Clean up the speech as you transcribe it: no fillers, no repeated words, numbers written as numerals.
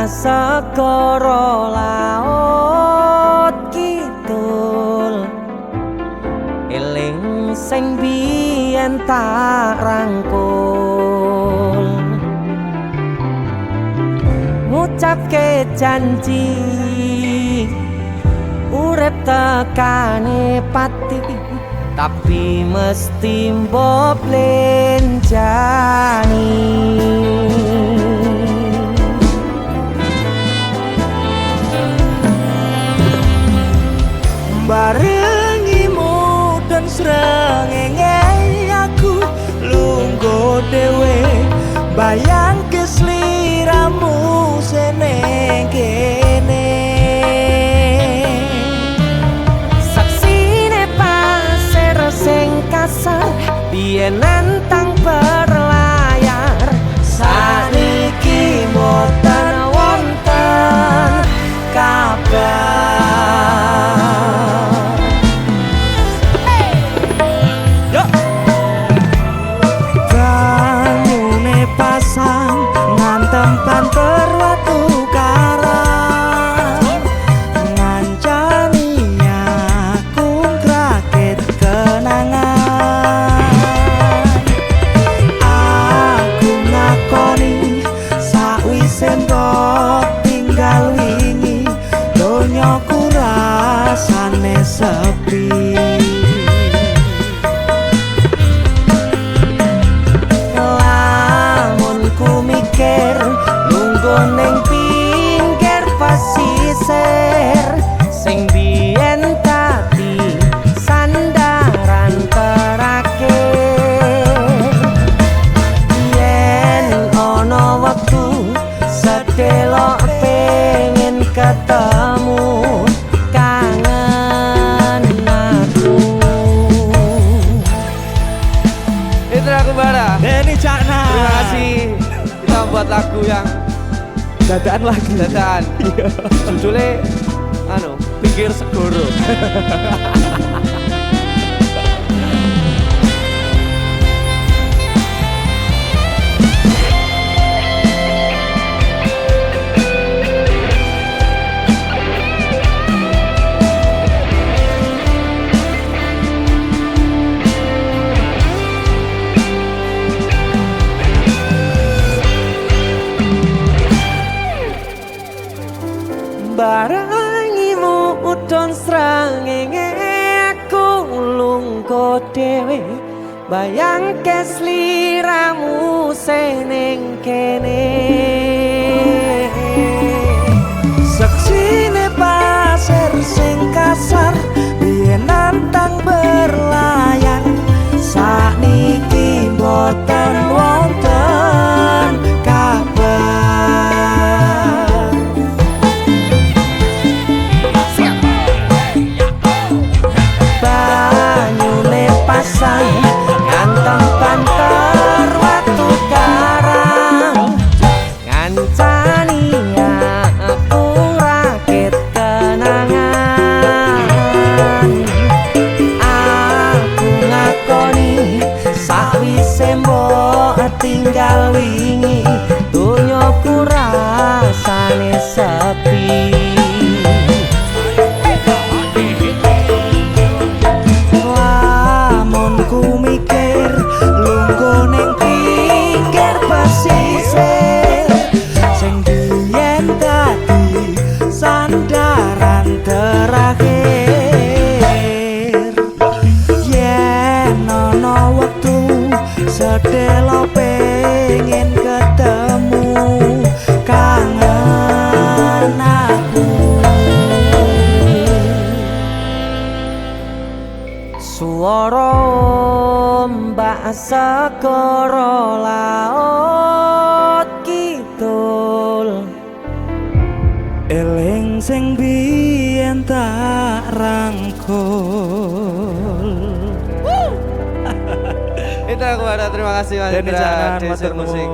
Segara laut kidul eling sing biyen tak rangkul ngucapke janji urip tekane pati tapi mesti mbok lenjani barengimu dan srengenge aku lungguh dhewe bayang kesliramu seneng kene saksine pasir sing kasar biyen nantang berlayar saniki mboten wonten kabar ngantem banter watu karang ngancani aku ngrakit kenangan aku ngakoni sakwise mbok tinggal wingi donyaku rasane sepi lungguh ning pinggir pasisir sing biyen tadi sandaran terakhir yen ana wektu sedelok pengen ketemu kangen aku itu aku bara Denny Cakna terima kasih buat lagu yang dadaan lagi dadaan judulnya pinggir segoro barangimu udon srengenge aku lungguh dhewe bayangke sliramu seneng kene saksine pasir sing kasar biyen nantang berlayar sakniki mboten wonten kabar ngantem banter watu karang ngancani aku rakit kenangan aku ngakoni sakwise mbok tinggal wingi donyaku rasane sepi ku mikir lungguh ning pinggir pasisir sing biyen dadi sandaran terakhir yen ana wektu sedelo pengen ketemu kangen aku suara ombak segara laut kidul eling sing biyen tak rangkul itu aku ada terima kasih Mas Indra Denny Cakna, Musik.